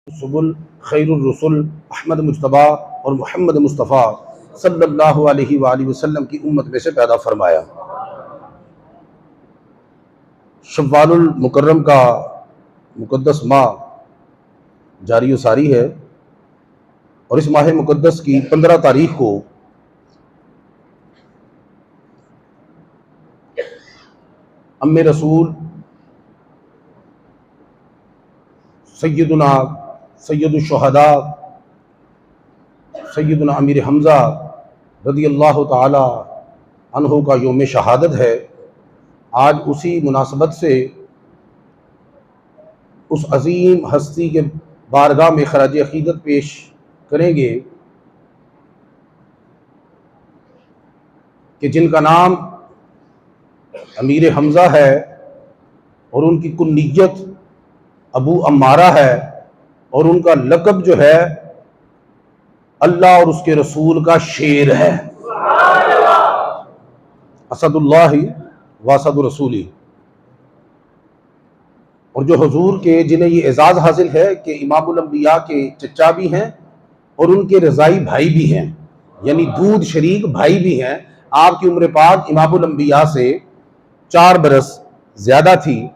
सुबुल खैरुर रसूल अहमद मुज्तबा और मोहम्मद मुस्तफ़ा सल्लल्लाहु अलैहि वसल्लम की उम्मत में से पैदा फरमाया। शव्वालुल मुकर्रम का मुक़द्दस माह जारी सारी है और इस माह मुक़द्दस की 15 तारीख को अम्मे रसूल सैयदुल शुहदा सैयदुना अमीर हमज़ा रज़ियल्लाहु ताला अन्हु का यौम शहादत है। आज उसी मुनासबत से उस अज़ीम हस्ती के बारगाह में खराज अक़ीदत पेश करेंगे कि जिनका नाम अमीर हमज़ा है और उनकी कुन्नियत अबू अम्मारा है और उनका लक़ब जो है अल्लाह और उसके रसूल का शेर है, असदुल्लाहि व असदुर रसूली। और जो हुजूर के जिन्हें ये एजाज़ हासिल है कि इमामुल अंबिया के चचा भी हैं और उनके रज़ाई भाई भी हैं, यानी दूध शरीक भाई भी हैं। आपकी उम्र पाक इमामुल अंबिया से 4 बरस ज़्यादा थी।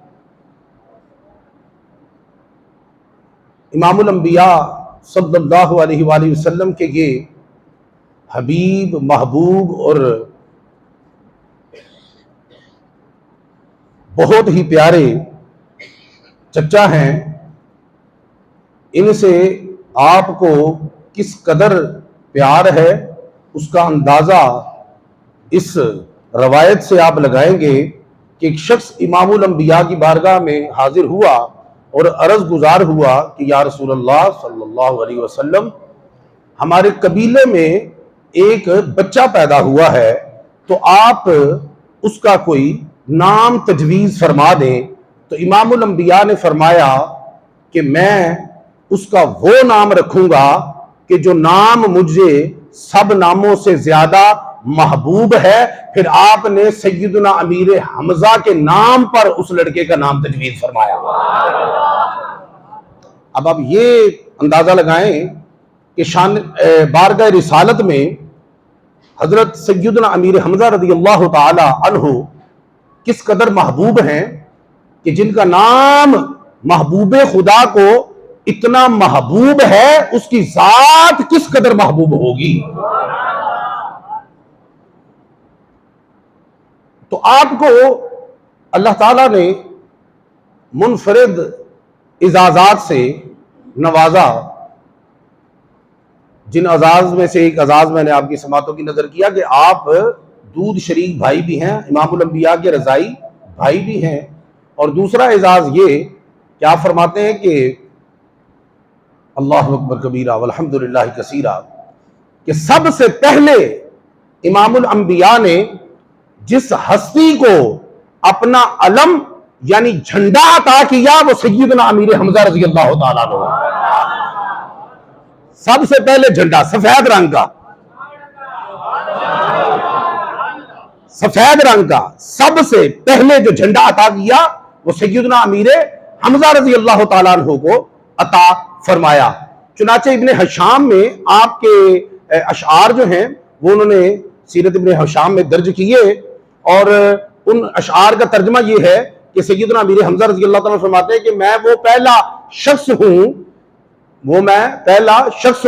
इमामुल अंबिया सल्लल्लाहु अलैहि वसल्लम के ये हबीब महबूब और बहुत ही प्यारे चचा हैं। इनसे आपको किस कदर प्यार है उसका अंदाज़ा इस रवायत से आप लगाएंगे कि एक शख्स इमामुल अंबिया की बारगाह में हाजिर हुआ और अर्ज़ गुजार हुआ कि या रसूलल्लाह सल्लल्लाहु अलैहि वसल्लम, हमारे कबीले में एक बच्चा पैदा हुआ है, तो आप उसका कोई नाम तजवीज़ फरमा दें। तो इमामुल अंबिया ने फरमाया कि मैं उसका वो नाम रखूंगा कि जो नाम मुझे सब नामों से ज्यादा महबूब है। फिर आपने सैयदुना अमीर हमजा के नाम पर उस लड़के का नाम तजवीज़ फरमाया। अब आप ये अंदाजा लगाएं कि शान बारगाह रिसालत में हजरत सैयदुना अमीर हमजा रज़ियल्लाहु ताला अन्हु किस कदर महबूब हैं कि जिनका नाम महबूब खुदा को इतना महबूब है, उसकी जात किस कदर महबूब होगी। तो आपको अल्लाह ताला ने मुनफरिद इजाज़ात से नवाजा। जिन अजाज में से एक अजाज मैंने आपकी समातों की नजर किया कि आप दूध शरीक भाई भी हैं, इमामुल अंबिया के रज़ाई भाई भी हैं। और दूसरा एजाज ये कि आप फरमाते हैं कि अल्लाहु अकबर कबीरा वल्हम्दुलिल्लाहि कसीरा, कि सबसे पहले इमामुल अंबिया ने जिस हस्ती को अपना अलम यानी झंडा अता किया वो सैयदना अमीर हमजा रज़ियल्लाहु ताला अन्हु। सबसे पहले झंडा सफेद रंग का, सफेद रंग का सबसे पहले जो झंडा अता किया वो सैयदना अमीर हमजा रज़ियल्लाहु ताला अन्हु को अता फरमाया। चुनाचे इब्ने हशाम में आपके अशआर जो हैं वो उन्होंने सीरत इब्ने हशाम में दर्ज किए और उन अशआर का तर्जमा ये है कि सैयदना अमीर हमजा रज़ियल्लाहु ताला फरमाते हैं कि मैं वो पहला शख्स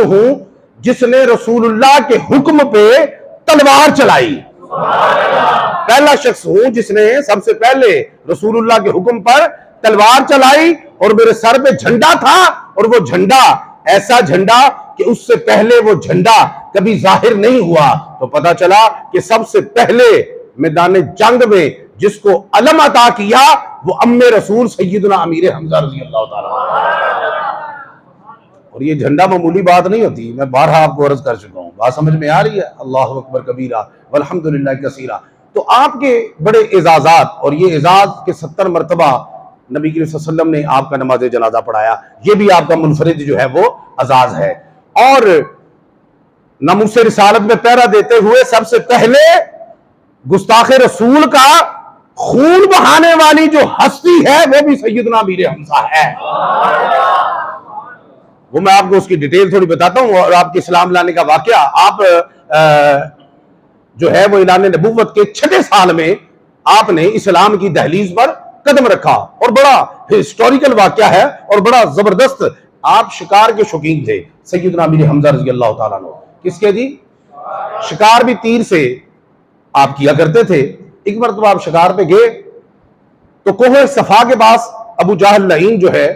हूं जिसने रसूलुल्लाह के हुक्म पे तलवार चलाई। पहला शख्स हूं जिसने सबसे पहले रसूलुल्लाह के हुक्म पर तलवार चलाई और मेरे सर पे झंडा था, और वो झंडा ऐसा झंडा कि उससे पहले वो झंडा कभी जाहिर नहीं हुआ। तो पता चला कि सबसे पहले मैदान जंग में जिसको अलम अता किया वो अम्मे रसूल सैयदना अमीर हमजा रज़ियल्लाहु ताला। और ये झंडा मामूली बात नहीं होती, मैं बारहा आपको अर्ज कर चुका हूं। बात समझ में आ रही है? अल्लाहु अकबर कबीरा वल्हम्दुलिल्लाहि कसीरा। तो आपके बड़े एजाजात, और ये एजाज के 70 मरतबा नबी करीम सल्लल्लाहु अलैहि वसल्लम ने आपका नमाज जनाजा पढ़ाया, ये भी आपका मुनफरिद जो है वो एजाज है। और नामूस रिसालत में पहरा देते हुए सबसे पहले गुस्ताख रसूल का खून बहाने वाली जो हस्ती है वो भी सैयदना अमीर हमजा है। वो मैं आपको उसकी डिटेल थोड़ी बताता हूँ और आपके इस्लाम लाने का वाकया। आप जो है वो ऐलान नबूवत के 6 साल में आपने इस्लाम की दहलीज पर कदम रखा और बड़ा हिस्टोरिकल वाकया है और बड़ा जबरदस्त। आप शिकार के शौकीन थे, सैयदना अमीर हमजा रज़ी अल्लाह ताला अन्हु। किसके जी? शिकार भी तीर से आप किया करते थे। एक बार तो आप शिकार पे गए तो कोहे सफा के पास अबू जहल लईन जो है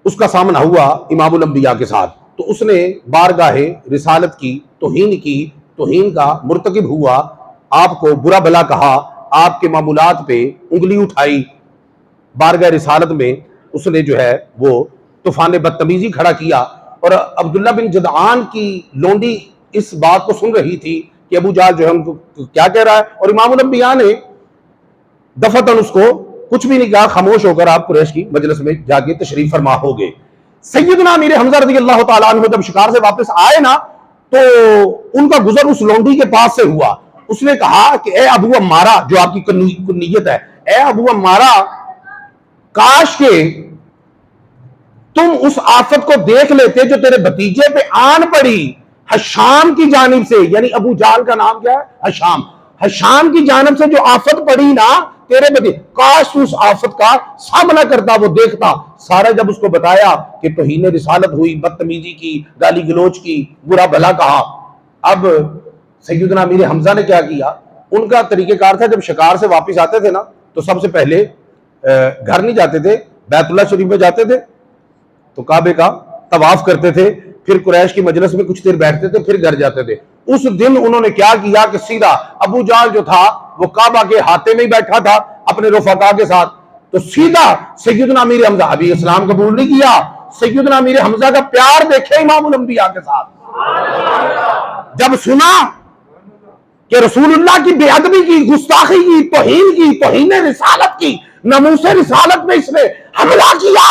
उसका सामना हुआ इमामुल अंबिया के साथ। तो उसने बारगाहे रिसालत की तौहीन का मुर्तकिब हुआ, आपको बुरा भला कहा, आपके मामूलात पे उंगली उठाई। बारगाह रिसालत में उसने जो है वो तूफान बदतमीजी खड़ा किया। और अब्दुल्ला बिन जदआन की लोंडी इस बात को सुन रही थी कि अबू जहल जो है उनको क्या कह रहा है, और इमामुल अंबिया ने दफतन उसको कुछ भी नहीं कहा, खामोश होकर आप कुरैश की मजलिस में जाके तशरीफ फरमा हो गए। सैयदना अमीर हमजा रज़ी अल्लाह ताला अन्हु जब शिकार से वापस आए ना तो उनका गुजर उस लोंडी के पास से हुआ। उसने कहा कि ए अबू अम्मारा, जो आपकी कुन्नियत है, ए अबू अम्मारा, काश के तुम उस आफत को देख लेते जो तेरे भतीजे पे आन पड़ी हशाम की जानिब से। यानी अबू जहल का नाम क्या है? हशाम। हशाम की जानिब से जो आफत पड़ी ना तेरे भतीजे, काश उस आफत का सामना करता, वो देखता। सारा जब उसको बताया कि तौहीन रिसालत हुई, बदतमीजी की, गाली गलोच की, बुरा भला कहा। अब सैयदना अमीर हमजा ने क्या किया? उनका तरीकेकार था, जब शिकार से वापस आते थे ना तो सबसे पहले घर नहीं जाते थे, बैतुल्लाह शरीफ में जाते थे, तो काबे का तवाफ करते थे, फिर कुरैश की मजलिस में कुछ देर बैठते थे, फिर घर जाते थे। उस दिन उन्होंने क्या किया कि सीधा अबू जहल जो था वो काबा के हाथे में ही बैठा था अपने रुफका के साथ, तो सीधा सैयदना अमीर हमजा, अभी इस्लाम कबूल नहीं किया, सैयदना अमीर हमजा का प्यार देखे इमामुल अंबिया के साथ। जब सुना कि रसूलुल्लाह की बेअदबी की, गुस्ताखी की, तौहीन रिसालत की, नमूसे रिसालत में इसने हमला किया,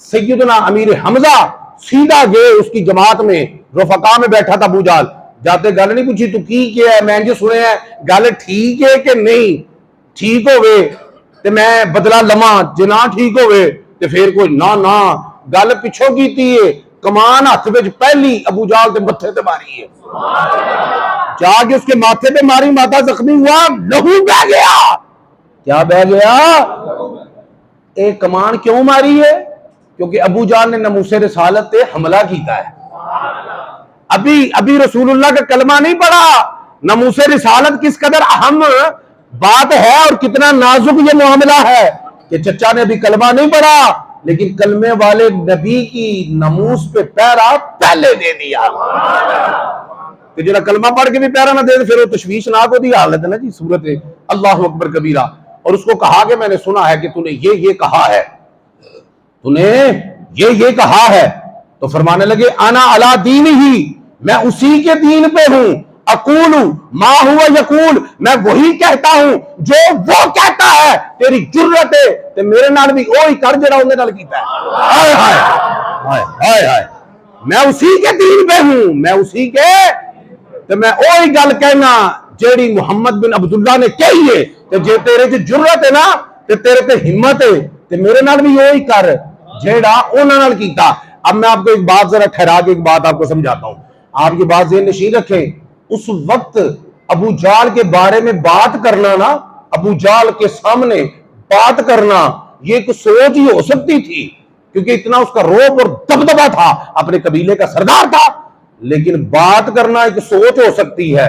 सैयदना अमीर हमजा सीधा गए उसकी जमात में, रुफका में बैठा था अबू जहल। जाते गल नहीं पूछी तू की क्या है, मैं जो सुने हैं गल ठीक है कि नहीं, ठीक हो गए तो मैं बदला लवा, जे ना ठीक हो गए तो फिर कोई ना ना गल पिछों की है, कमान हाथ में पहली अबू जहल के मत्थे ते मारी है, जाके उसके माथे पे मारी, माथा जख्मी हुआ, लहू बह गया। क्या बह गया? एक कमान क्यों मारी है? क्योंकि अबू जहल ने नमूसे रिसालत पे हमला किया है। अभी रसूलुल्लाह का कलमा नहीं पड़ा। नमूसे रिसालत किस कदर अहम बात है और कितना नाजुक ये मामला है कि चचा ने अभी कलमा नहीं पड़ा, लेकिन कलमे वाले नबी की नमूस पे पैरा पहले दे दिया। तो जरा कलमा पढ़ के भी पैरा ना दे फिर वो तशवीशनाक होती हालत है ना जी, सूरत अल्लाह अकबर कबीरा। और उसको कहा कि मैंने सुना है कि तूने ये कहा है, तूने ये कहा है। तो फरमाने लगे आना अला दीन ही, मैं उसी के दीन पे हूं। अकूलू मा हुआ यकूल, मैं वही कहता हूं जो वो कहता है। तेरी जुर्रत है ते मेरे नाल भी ओही कर जरा उन्हें नाल कीता है। हाय हाय हाय हाय हाय, मैं उसी के दीन पे हूं, मैं उसी के, ते मैं ओही गल कहना जेड़ी मुहम्मद बिन अब्दुल्ला ने कही है। ते जे तेरे च जुर्रत है ना ते तेरे पे हिम्मत है ते मेरे नाल भी ओही कर जेड़ा उन्हां नाल कीता। अब मैं आपको एक बात जरा ठहरा के एक बात आपको समझाता हूं, आप ये बात ज़हन नशीन रखें। उस वक्त अबू जहल के बारे में बात करना ना, अबू जहल के सामने बात करना, ये एक सोच ही हो सकती थी, क्योंकि इतना उसका रोब और दबदबा था, अपने कबीले का सरदार था। लेकिन बात करना एक सोच हो सकती है।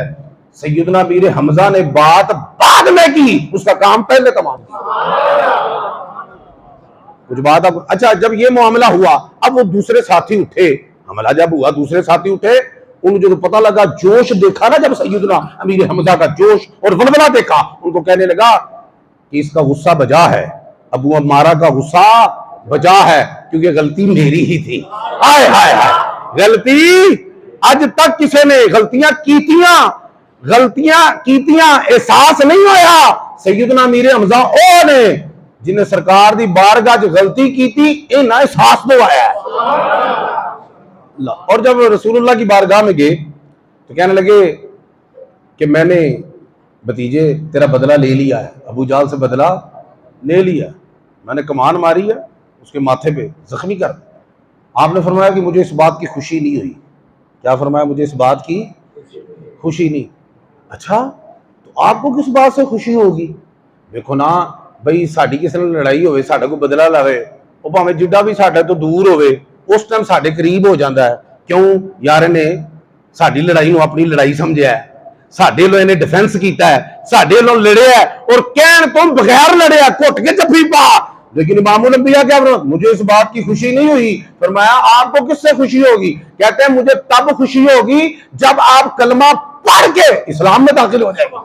सैयदना अमीर हमजा ने बात बाद में की, उसका काम पहले तमाम किया। कुछ बात अब, अच्छा जब ये मामला हुआ, अब वो दूसरे साथी उठे, हमला जब हुआ दूसरे साथी उठे, उनको जो पता लगा, जोश देखा ना, जब सैयदना अमीर हमजा का जोश और वलवला देखा, उनको कहने लगा कि इसका गुस्सा बजा है, अबू अम्मारा का गुस्सा बजा है, क्योंकि गलती मेरी ही थी। हाय हाय हाय, गलती आज तक किसी ने गलतियां कीतियां एहसास नहीं होया। सैयदना अमीर हमजा ओ ने जिन्हें सरकार दी बारगाह च गलती की थी, इन्हें एहसास तो आया है। और जब रसूलुल्लाह की बारगाह में गए तो कहने लगे कि मैंने भतीजे तेरा बदला ले लिया है, अबू जहल से बदला ले लिया, मैंने कमान मारी है, उसके माथे पे जख्मी कर। आपने फरमाया कि मुझे इस बात की खुशी नहीं हुई। क्या फरमाया? मुझे इस बात की खुशी नहीं। अच्छा, तो आपको किस बात से खुशी होगी? देखो ना बई, साड़ी किसी ने लड़ाई होवे, साडा कोई बदला लावे, वो भावें जिड्डा भी साडे तो दूर होवे, उस टाइम साडे करीब हो जाता है। क्यों? यार ने साडी लड़ाई नूं अपनी लड़ाई समझिया है, साडे लो इन्हें डिफेंस किया है, साडे लो लड़िया और कहण तो बगैर लड़िया, घुट के जफ्फी पा। लेकिन इमामुल अंबिया क्या फरमाया? मुझे इस बात की खुशी नहीं हुई। फरमाया आपको किससे खुशी होगी? कहते हैं मुझे तब खुशी होगी जब आप कलमा पढ़ के इस्लाम में दाखिल हो जाएंगे।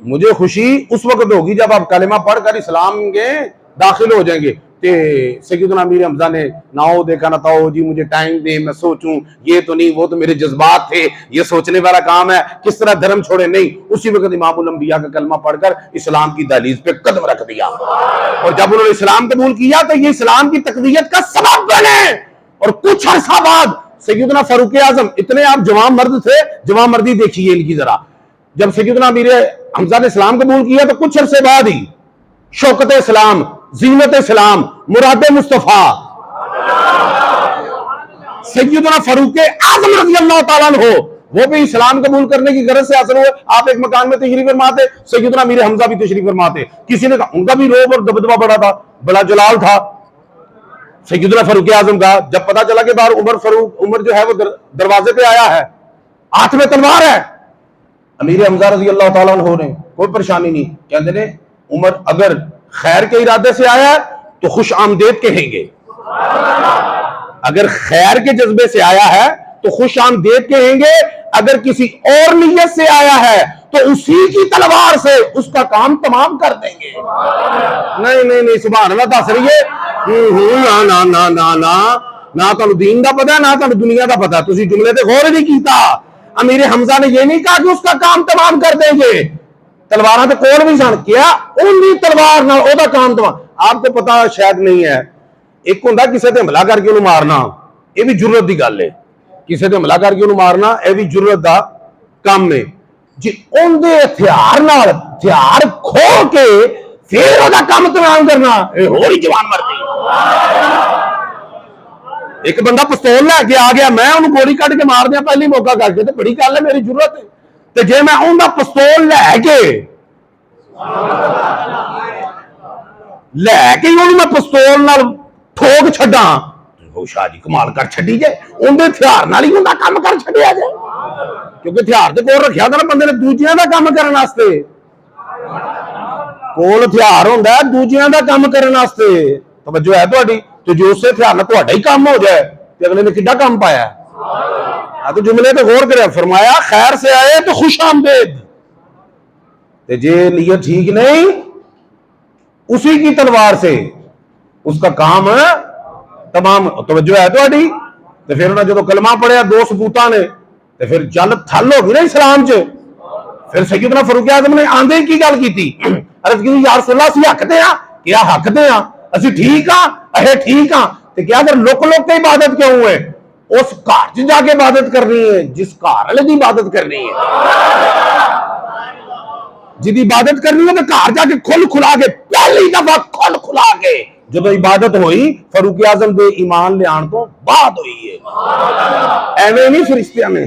मुझे खुशी उस वक्त होगी जब आप कलमा पढ़कर इस्लाम में दाखिल हो जाएंगे। सैयदना अमीर हमजा ने नाओ देखा ना ताओ जी, मुझे टाइम दे, मैं सोचूं, ये तो नहीं, वो तो मेरे जज्बात थे, ये सोचने वाला काम है, किस तरह धर्म छोड़े। नहीं, उसी वक्त इमामुल अंबिया का कलमा पढ़कर इस्लाम की दहलीज पे कदम रख दिया। और जब उन्होंने इस्लाम कबूल किया तो ये इस्लाम की तकवीयत का सबब बने। और कुछ अरसा बाद सैयदना फारूक आजम, इतने आप जवान मर्द थे, जवान मर्दी देखिए इनकी जरा, जब सैयदना अमीर हमजा ने इस्लाम कबूल किया तो कुछ अरसे बाद ही शौकत इस्लाम, जीनत इस्लाम, मुराद मुस्तफा सैयदना फारूक आजम रज़ी अल्लाह ताला अन्हु, वो भी इस्लाम कबूल करने की गरज से हासिल हुए। आप एक मकान में तशरीफ फरमा थे, सैयदना अमीर हमजा भी तशरीफ फरमा थे। किसी ने कहा, उनका भी रोब और दबदबा बड़ा था, बड़ा जलाल था सैयदना फारूक आजम का। जब पता चला कि बाहर उमर जो है वो दरवाजे पे आया है, हाथ में तलवार है, अमीर हमजा रज़ी अल्लाह ताला अन्हु ने कोई परेशानी नहीं, कहते ने उमर अगर खैर के इरादे से आया है तो खुश आमदेद कहेंगे, अगर खैर के जज्बे से आया है तो खुश आमदेद कहेंगे, अगर किसी और नीयत से आया है तो उसी की तलवार से उसका काम तमाम कर देंगे। नहीं नहीं नहीं, सुभान अल्लाह दस रही है ना ना ना ना ना ना तुहानू दीन का पता, ना तुहानू दुनिया का पता, तुसी जुमले ते गौर नहीं किया। अमीर हमजा ने यह नहीं कहा कि उसका काम तमाम कर देंगे, तलवार तो कोल भी सन, क्या उनकी तलवार नाल ओदा काम तमाम। आपको पता शायद नहीं है, एक होंदा किसी ते हमला करके उन्हें मारना, यह भी जुर्रत की गल है, किसी ते हमला करके उन्हें मारना यह भी जुर्रत का काम है जी। उनके हथियार नाल हथियार खो के फिर ओदा काम तमाम करना, होर ही जवान मर्दी। एक बंदा पिस्तौल लैके आ गया, मैं उन्हें गोली कट के मार दिया पहली मौका करके, तो बड़ी गल है, मेरी जरूरत है। तो जे मैं उनका पिस्तौल लैके मैं पिस्तौल नाल ठोक छड्डा, शाह जी कमाल कर छड्डी जे, उनके हथियार नाल ही उनका काम कर छड्डिया जे, क्योंकि हथियार तो कोल रखिया था ना बंदे ने दूजियां दा काम करन वास्ते, कोल हथियार हुंदा है दूजियां दा काम करन वास्ते। तवज्जो है तुहाडी? तो जो उस हथियार नाल तुहाडा ही काम हो जाए तो अगले ने किड्डा काम पाया। तो जुमले पे गौर करें, फरमाया खैर से आए तो खुश आमदेद, ते जे नीयत ठीक नहीं उसी की तलवार से उसका काम तमाम। तवज्जो है तुहाडी? ते फिर उन्हें जो कलमा पढ़िया दो सबूतां ने, ते फिर जल थल हो गई ना इस्लाम च। फिर सैयदना फारूक आजम ने आंदे की गल की, अर्ज की यार रसूलुल्लाह असीं हक ते हां, क्या हक ते हां, असीं ठीक हां, अहे ठीक हां, ते क्या अगर लुक लुक के इबादत क्यों है? उस घर च जाके इबादत करनी है जिस घर वाले की इबादत करनी है, जिदी इबादत करनी है तो घर जाके खुल खुला के, पहली दफा खुल खुला के जब इबादत हुई फारूक आजम के ईमान ले आने तो बाद हुई है, एवं नहीं फरिश्तियां ने।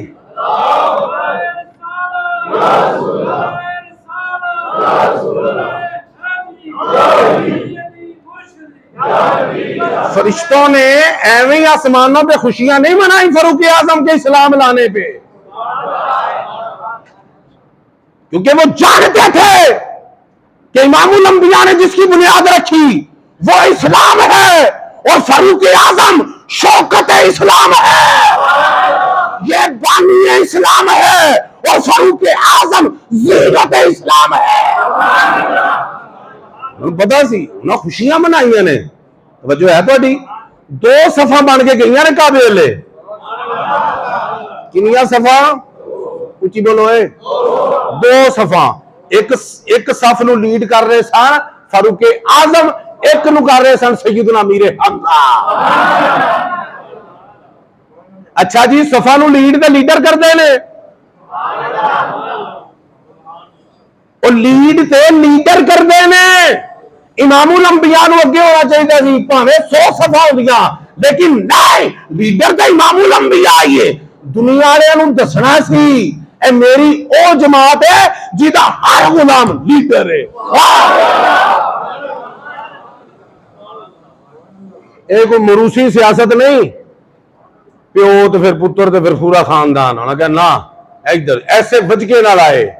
फरिश्तों ने एवं ही आसमानों पे खुशियां नहीं मनाई फारूक आजम के इस्लाम लाने पे, क्योंकि वो जानते थे कि इमामुल अंबिया ने जिसकी बुनियाद रखी वो इस्लाम है, और फारूक आजम शौकत इस्लाम है, ये बानी इस्लाम है, और फारूक आजम जीनत इस्लाम है। पता सी ना खुशियां मनाइया ने, वजह है थोड़ी, दो सफा बन के गई ने काबे वेले, किनिया सफा उची बोलो है, दो सफा, एक सफ नू लीड कर रहे सन फारूक आजम, एक नू कर रहे सन सैयदना अमीर हमजा। अच्छा जी, सफा नू लीड ते लीडर करते ने, लीड ते लीडर करते ने, इमामुल अंबिया नूं अगे होना चाहिए सी, भावें 100 सफा होंदियां, लेकिन नहीं, लीडर तो इमामुल अंबिया ही है। दुनिया वालियां नूं दसना सी ए मेरी ओ जमात है जिहदा हर गुलाम लीडर है। ये कोई मरूसी सियासत नहीं, प्यो तो फिर पुत्र तो फिर पूरा खानदान होना क्या ना, इधर ऐसे वजके नाल आए,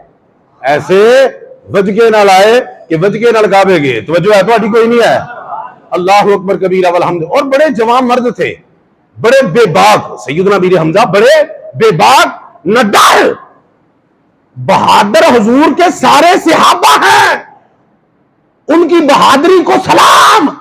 ऐसे वजके नाल आए कि वजके नाल गावे गए, तो जो है तो कोई नहीं है। अल्लाह अकबर कबीरा वल्हम्द। और बड़े जवान मर्द थे, बड़े बेबाक, सैयदना मीर हमजा बड़े बेबाक नडार बहादुर, हुजूर के सारे सहाबा हैं, उनकी बहादुरी को सलाम।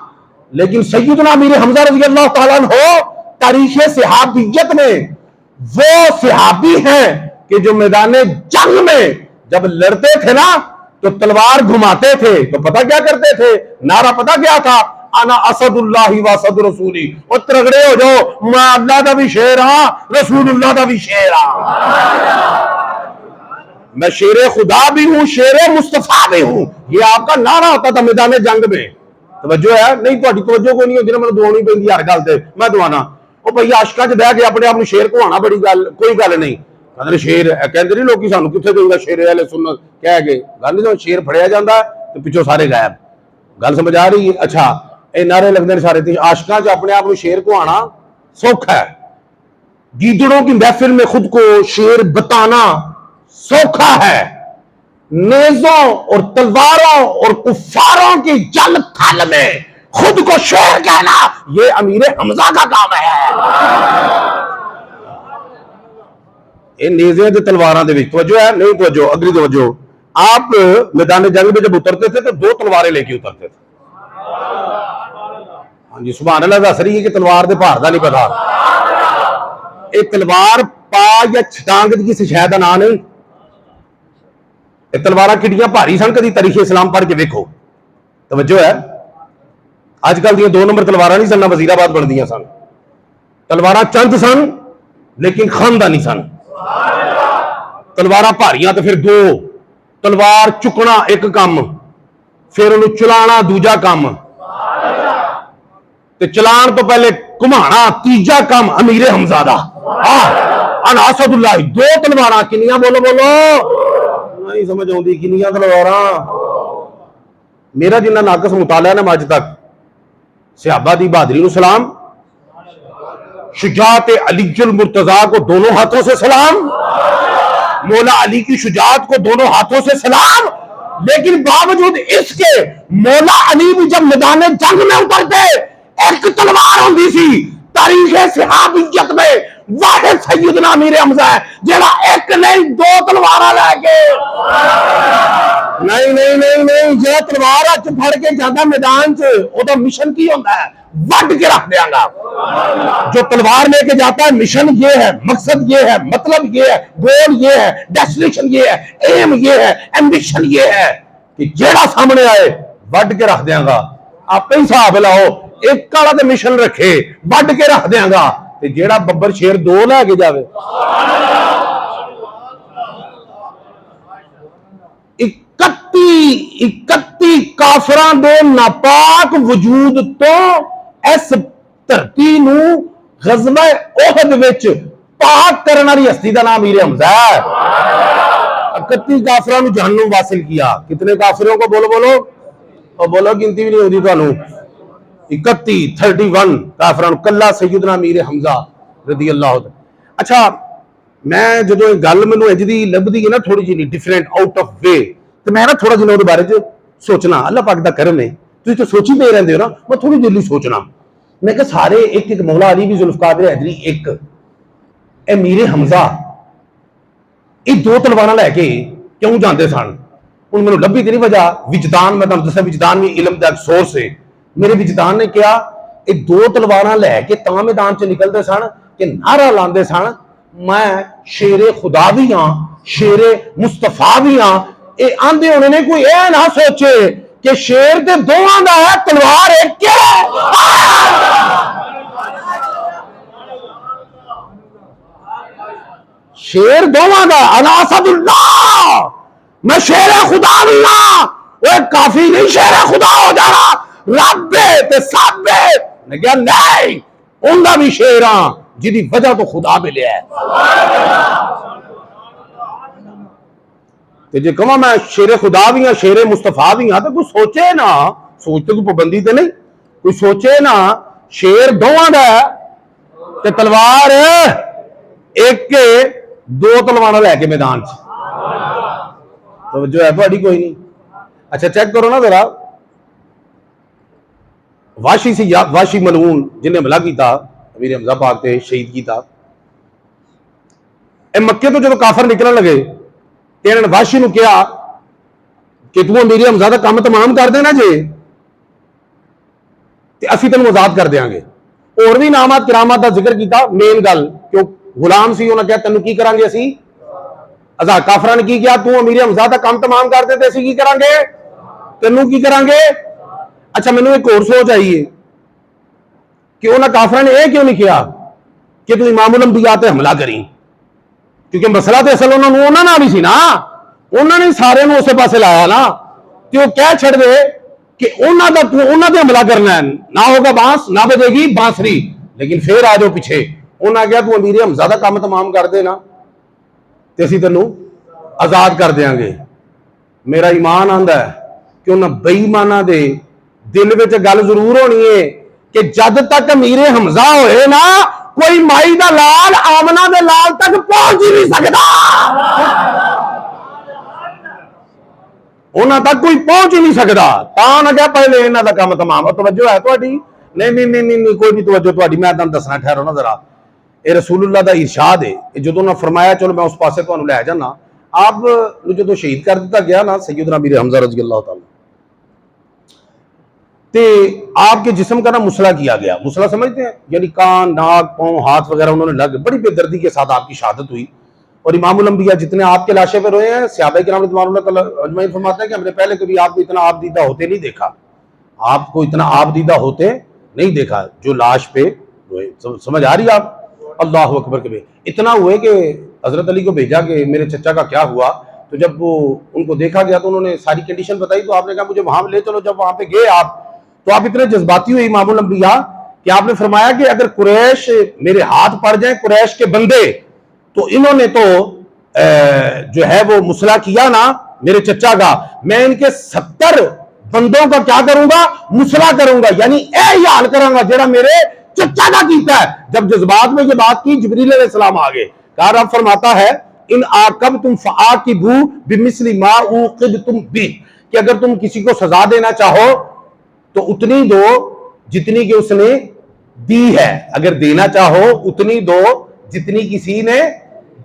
लेकिन सैयदना मीर हमजा रज़ी अल्लाह तआला अन्हु तारीख़ सहाबियत में वो सहाबी हैं कि जो मैदान जंग में जब लड़ते थे ना तो तलवार घुमाते थे, तो पता क्या करते थे, नारा पता क्या था, आना असदुल्लाहि व असद रसूली। और तगड़े हो जाओ, मैं अल्लाह का भी शेर हाँ, रसूलुल्लाह का भी शेर हाँ, मैं शेर खुदा भी हूं, शेर मुस्तफा भी हूं। ये आपका नारा होता था मैदान जंग में। तवज्जो है नहीं, तो तवज्जो कोई नहीं होती ना, मैं दुआनी पैंदी हर गल ते मैं दुआना। ओ भई आशका च बह के अपने आप शेर कहना बड़ी गल, कोई गल नहीं। मतलब शेर कहते नहीं लोग सानू कितने देगा शेर अहले सुन्नत कह गए, गल नहीं, शेर फड़िया जाता तो पिछों सारे गायब। गल समझ आ रही है? अच्छा, ये नारे लगते सारे, आशका च अपने आप शेर कहना सौखा है, गीदड़ों की महफिल में खुद को शेर बताना सौखा है, नेजों और तलवारों और कुफारों की जल थल में खुद को शेर कहना ये अमीर हमजा का काम है। ये नेज़े ते तलवारां दे विच तवज्जो है नहीं, तवज्जो अगली तवज्जो। आप मैदान जंग में जब उतरते थे तो 2 तलवारें लेके उतरते थे। हाँ जी, सुभान अल्लाह दस रही है कि तलवार दे भार दा नहीं पता। ये तलवार पा या छटांग दी किसी शय दा नाम नहीं। तलवारां किड्डियां भारी सन, कदी तारीख इस्लाम पढ़ के देखो, तवज्जो है। अजकल दी 2 नंबर तलवारां नहीं सन, वजीराबाद बनदियां सन। तलवारां चंद सन लेकिन खानदानी सन। तलवारां भारियां तो फिर 2, तलवार चुकना एक काम, फिर उन्हें चलाना दूजा काम, ते चलान तो पहले घुमाना तीजा काम अमीर हमजा दा। अनासदुल्लाह 2 तलवारां किनियां बोलो बोलो, नहीं समझ आती किनियां तलवारां। मेरा जिन्ना नाकस मुताला है ना अज तक, सहाबा दी बहादुरी को सलाम, शुजात अलीजुल मुर्तजा को दोनों हाथों से सलाम, मौला अली की शुजात को दोनों हाथों से सलाम। लेकिन बावजूद इसके मौला अली भी जब मैदान जंग में उतरते एक तलवार होती सी, तारीख सहाबियत में वाहिद सैयदना मीर हमजा है जेड़ा एक नहीं 2 तलवार लेके, नहीं नहीं नहीं नहीं, जो तलवार हथ फड़ के जाता मैदान च ओदा मिशन की होता है, वट के रख देंगा। जो तलवार लेके जाता है मिशन ये है, मकसद ये है, मतलब ये है, गोल ये है, डेस्टिनेशन ये है, एम ये है, एम्बिशन ये है कि जेड़ा सामने आए वट के रख देंगा। आप ही हिसाब लाओ, एक काला तो मिशन रखे वट के रख देंगा, ते जेड़ा बब्बर शेर 2 लेके जावे। 31 काफरां दे नापाक वजूद तो इस धरती नू गज़वा ओहद विच पाक करने वाली हस्ती का नाम मीर हमजा है। 31 काफरां नू जहन्नुम वासिल किया। कितने काफिरों को बोलो बोलो, और बोलो गिनती भी नहीं होती तुहानू। 31 काफिरां नू कल्ला सैयदना मीर हमजा रज़ी अल्लाह। अच्छा, मैं जो गल मैनू इंज दी लभदी है ना थोड़ी जी डिफरेंट आउट ऑफ वे, तो मैं ना थोड़ा जिहा उहदे बारे च सोचना। अल्लाह पाक दा करम है, तुसीं तो सोची पे रहंदे हो ना, मैं थोड़ी देर सोचना। मैं कहा सारे एक एक मौला अली भी जुल्फकार हैदरी एक, ए मीर हमजा ये 2 तलवारां लैके क्यों जाते सन? हुण मैनूं लभी ते नहीं वजह, विजदान, मैं तुहानूं दस्सिया विजदान भी इलम दा सोर्स है। मेरे विजदान ने कहा ये 2 तलवारां लैके तां मैदान च निकलते सन कि नारा लाते सन मैं शेरे खुदा भी हाँ, शेरे मुस्तफा भी हाँ। ये आंदे होने ने कोई यह ना सोचे कि शेर ते दोवां दा है, तलवार एक है। शेर दोवां दा, अनासदुल्लाह, मैं शेर खुदा भी हाँ, काफी नहीं शेर खुदा हो जाना रब्बे ते साबे ने कहा नहीं उनका भी शेर हाँ जिदी वजह तो खुदा मिले है। जे कहा मैं शेरे खुदा भी हाँ शेरे मुस्तफा भी हाँ तो कोई सोचे ना, सोचते कोई पाबंदी तो नहीं, कोई सोचे ना शेर दोवां दा ते तलवार एक के दो तलवार लैके मैदान च तो जो है थोड़ी कोई नहीं। अच्छा चेक करो ना जरा वाशी सी वाशी मलून जिन्हें हमला किया अमीर हमजा पाक से शहीद किया, मक्के तो जो काफर निकलने लगे तो इन्होंने वाशी को कहा कि तू अमीर हमजा का काम तमाम कर देना जे असी तेन आजाद कर देंगे। और भी नामात करामात का जिक्र किया, मेन गल क्यों गुलाम सी उन्हें कहा तेन की करांगे असी आजाद। काफर ने की किया तू अमीर हमजा का काम तमाम कर दे असी की करांगे तेनू की करांगे। अच्छा मैनू एक और सोच आई है कि उन्होंने काफर ने यह क्यों नहीं किया कि तू इमामुल अंबिया ते हमला करी, क्योंकि मसला तो असल उन्होंने भी सी ना, उन्होंने सारे उस पासे लाया ना, तो वह कह छड़ दे कि उन्होंने हमला करना है, ना होगा बांस ना बजेगी बांसुरी, लेकिन फिर आ जाओ पीछे उन्होंने कहा तू अमीर हमजा का काम तमाम कर देना तो असी तेनू आजाद कर देंगे। मेरा ईमान आंदा है कि उन्होंने बेईमाना दे दिल में गल जरूर होनी है कि जद तक अमीर हमजा होए ना कोई माई दा लाल आमना दे लाल तक पहुंच ही नहीं सकता, उन्हां तक कोई पहुंच ही नहीं सकता। तां ना क्या पहले इन्हां दा काम तमाम। तवज्जो है तुहाडी? नहीं नहीं नहीं नहीं कोई नहीं तवज्जो तुहाडी, मैं तुहानू दसना ठहरो ना जरा। ये रसूलुल्लाह दा इरशाद है, जो उन्होंने फरमाया चलो मैं उस पासे तुहानू लै जाना। आप जो शहीद कर दिता गया ना सैयदना अमीर हमजा रज़ी अल्लाह तआला ते आपके जिस्म का ना मुसला किया गया। मुसला समझते हैं यानी कान नाक पांव हाथ वगैरह उन्होंने लग, बड़ी बेदर्दी के साथ आपकी शहादत हुई। और इमामुल अंबिया जितने आपके लाशे पर रोए हैं सहाबा किराम अजमईन फरमाते हैं कि हमने पहले कभी आपको इतना आबदीदा होते नहीं देखा, आपको इतना आबदीदा होते नहीं देखा जो लाश पे रोए। समझ आ रही आप? अल्लाह अकबर के इतना हुए कि हजरत अली को भेजा कि मेरे चचा का क्या हुआ। तो जब वो उनको देखा गया तो उन्होंने सारी कंडीशन बताई, तो आपने कहा मुझे वहां ले चलो। जब वहां पे गए आप तो आप इतने जज्बाती हुए इमामुल अंबिया कि आपने फरमाया कि अगर कुरैश मेरे हाथ पड़ जाए कुरैश के बंदे तो इन्होंने तो जो है वो मुसला किया ना मेरे चचा का, मैं इनके 70 बंदों का क्या करूंगा मुसला करूंगा, यानी ए हाल करूंगा जरा मेरे चचा का कीता है। जब जज्बात में ये बात की जिब्रील अलैहिस्सलाम आ गए, कहा रब फरमाता है इन आकब तुम फ़आकिबू बिमिस्ली मा उक़िबतुम बि, कि अगर तुम किसी को सजा देना चाहो तो उतनी दो जितनी कि उसने दी है, अगर देना चाहो उतनी दो जितनी किसी ने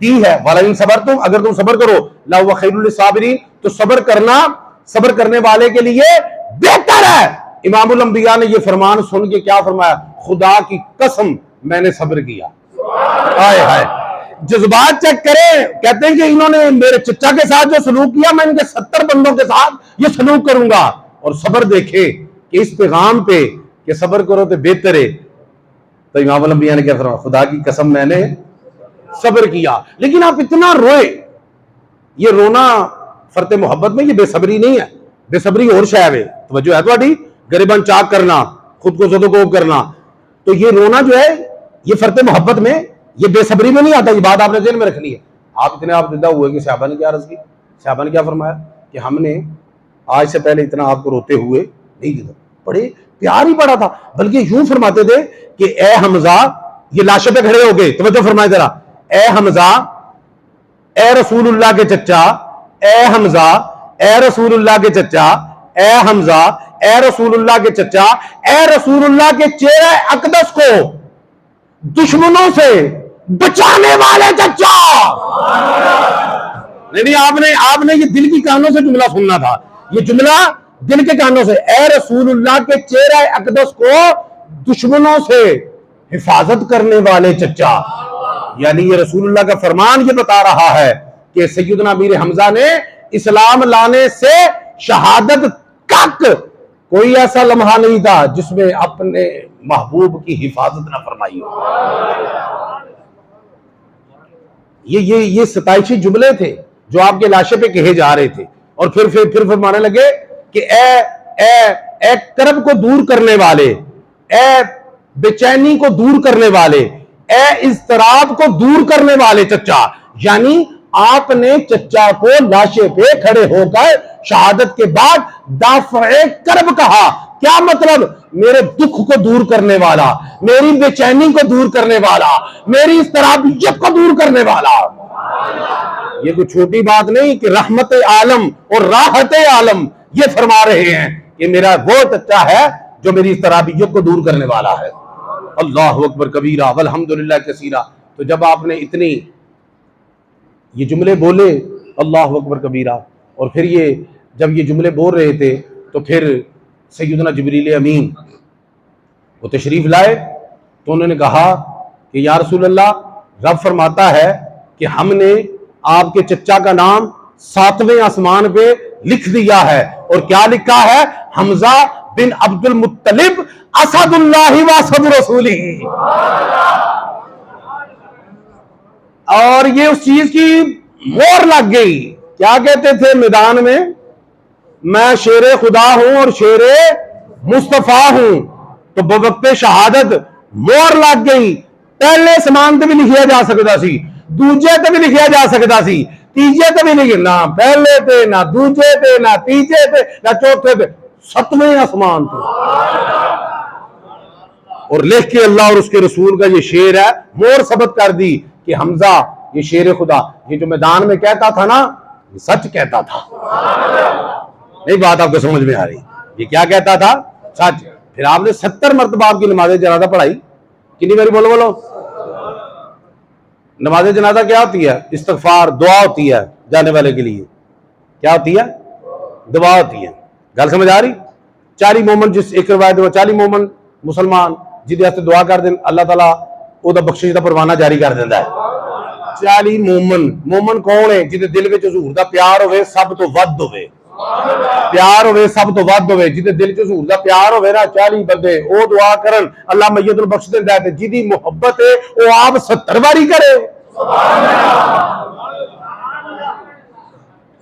दी है। वाला इन सबर तुम, अगर तुम सबर करो ला हुवा खैरुल लिस्साबिरीन, तो सबर करना सबर करने वाले के लिए बेहतर है। इमामुल अंबिया ने यह फरमान सुन के क्या फरमाया, खुदा की कसम मैंने सब्र किया। हाय हाय जज्बात चेक करें, कहते हैं कि इन्होंने मेरे चचा के साथ जो सलूक किया मैं इनके 70 बंदों के साथ ये सलूक करूंगा। और सब्र देखे कि इस पैगाम पे कि सब्र करो तो बेहतर है। तो इमामुल अंबिया ने क्या फरमाया, खुदा की कसम मैंने सब्र किया। लेकिन आप इतना रोए, ये रोना फरते मोहब्बत में ये बेसब्री नहीं है, बेसब्री और शायद है। तवज्जो है तुम्हारी? गरीबन चाक करना, खुद को सदकोब करना, तो ये रोना जो है ये फरते मोहब्बत में, ये बेसब्री में नहीं आता। ये बात आपने जेल में रखनी है। आप इतने आप जिंदा हुए कि सहाबा ने क्या अर्ज की, सहाबा ने क्या फरमाया कि हमने आज से पहले इतना आपको रोते हुए नहीं देखा। बड़े प्यार ही पड़ा था, बल्कि यूं फरमाते थे कि ए हमजा, ये लाशों पे खड़े हो गए, तवज्जो फरमाए जरा, ए हमजा ए रसूलुल्लाह के चचा, ए हमजा ए रसूलुल्लाह के चचा, ए हमजा ए रसूलुल्लाह के चचा, ए रसूलुल्लाह के चेहरे अकदस को दुश्मनों से बचाने वाले चचा। नहीं आपने ये दिल की कानों से जुमला सुनना था, ये जुमला दिल के कानों से, ए रसूलुल्लाह के चेहरे अकदस को दुश्मनों से हिफाजत करने वाले चचा। यानी ये रसूलुल्लाह का फरमान ये बता रहा है कि सैयदना अमीर हमजा ने इस्लाम लाने से शहादत तक कोई ऐसा लम्हा नहीं था जिसमें अपने महबूब की हिफाजत ना फरमाई हो। ये 27 जुमले थे जो आपके लाशे पे कहे जा रहे थे। और फिर फरमाने लगे कि ए कर्ब को दूर करने वाले, ए बेचैनी को दूर करने वाले, ए इज़्तिराब को दूर करने वाले चचा। यानी आपने चचा को लाशे पे खड़े होकर शहादत के बाद दाफ़े कर्ब कहा। क्या मतलब? मेरे दुख को दूर करने वाला, मेरी बेचैनी को दूर करने वाला, मेरी इज़्तिराबियत को दूर करने वाला। ये कोई छोटी बात नहीं कि रहमत आलम और राहत आलम ये फरमा रहे हैं कि मेरा वो चचा है जो मेरी इज़्तिराबियत को दूर करने वाला है। अल्लाहु अकबर कबीरा वल्हम्दुलिल्लाह कसीरा। तो जब आपने इतनी ये जुमले बोले, अल्लाहु अकबर कबीरा, और फिर ये जब ये जुमले बोल रहे थे तो फिर सैयदना जिब्रील अमीन वो तशरीफ लाए। तो उन्होंने कहा कि या रसूल अल्लाह, रब फरमाता है कि हमने आपके चचा का नाम 7वें आसमान पे लिख दिया है। और क्या लिखा है? हमजा बिन अब्दुल मुत्तलिब असदुल्लाहि व असद रसूलिही। और ये उस चीज की मोहर लग गई। क्या कहते थे मैदान में? मैं शेरे खुदा हूं और शेरे मुस्तफा हूं। तो बवक्ते शहादत मोहर लग गई। पहले समान ते भी लिखिया जा सकता सी, दूजे ते भी लिखिया जा सकता सी, तीजे ते भी लिखे ना, पहले ते ना दूजे ते ना तीजे ते ना चौथे ते, 7वें आसमान पे। और लिख के अल्लाह और उसके रसूल का ये शेर है, मोहर सबत कर दी कि हमजा ये शेर खुदा, ये जो मैदान में कहता था ना, ये सच कहता था। नहीं बात आपको समझ में आ रही? ये क्या कहता था? सच। फिर आपने 70 मरतबा आपकी नमाज जनाजा पढ़ाई। कितनी बारी बोलो बोलो? नमाज जनाजा क्या होती है? इस्तगफार, दुआ होती है जाने वाले के लिए। क्या होती है? दुआ होती है। गल समझ आ रही? 40 मोमन, जिस एक रवायत 40 मोमन मुसलमान जिहदे वास्ते दुआ कर देन, अल्लाह ताला ओदा बख्शिश दा परवाना जारी कर देंदा है। 40 मोमन। मोमन कौन है? जिहदे दिल विच हुजूर दा प्यार होवे, सब तो वध होवे, प्यार होवे सब तो वध होवे। जिहदे दिल च हुजूर दा प्यार होवे ना, 40 बंदे ओ दुआ करन, अल्लाह मैयत बख्श देंदा है। ते जिहदी मुहब्बत है वो आप 70 बारी करे।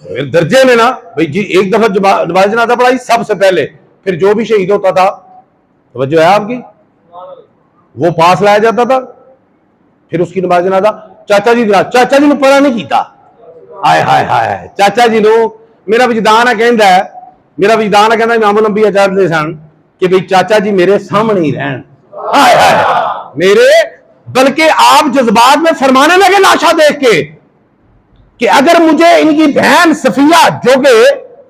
फिर दर्जे ने ना भाई जी, एक दफा नमाज जनाजा पढ़ाई सबसे पहले, फिर जो भी शहीद होता था, तवज्जो है आपकी, वो पास लाया जाता था, फिर उसकी नमाज जनाजा चाचा जी ने पता नहीं किया। हाय हाय हाय, चाचा जी नो मेरा विजदान है कहता है, मेरा विजदान है कहता इमाम अंबिया चाहते सन कि भाई चाचा जी मेरे सामने ही रहन। हाय हाय मेरे, बल्कि आप जज्बात में फरमाने लगे लाशा देख के कि अगर मुझे इनकी बहन सफिया जो कि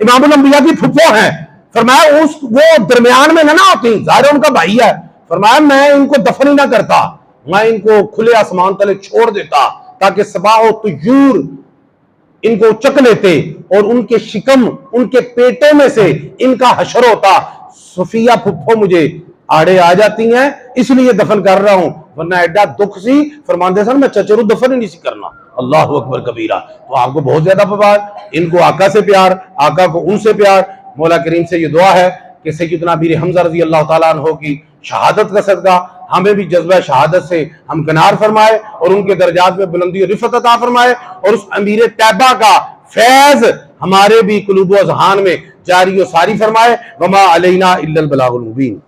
इमाम अंबिया की फुफ्फो है, फरमाया उस वो दरमियान में ना होती, जाहिर उनका भाई है, फरमाया मैं इनको दफन ही ना करता, मैं इनको खुले आसमान तले छोड़ देता ताकि सबाह तुयूर इनको चक लेते और उनके शिकम, उनके पेटों में से इनका हशर होता। सफिया फुफ्फो मुझे आड़े आ जाती हैं, इसलिए दफन कर रहा हूं, वरना एडा दुख सी। फरमाते सन मैं चचेरू दफन ही नहीं सी करना। अल्लाहु अकबर कबीरा। तो आपको बहुत ज्यादा प्यार, इनको आका से प्यार, आका को उनसे प्यार। मौला करीम से ये दुआ है कि सैयदना अमीर हमजा रज़ी अल्लाह ताला अन्हु की शहादत का सदका हमें भी जज्बा शहादत से हमकनार फरमाए और उनके दर्जात में बुलंदी और रिफत अता फरमाए, और उस अमीर तैबा का फैज हमारे भी कुलूब व ज़हान में जारी और सारी फरमाए। वमा अलैना इल्लल बलागुल मुबीन।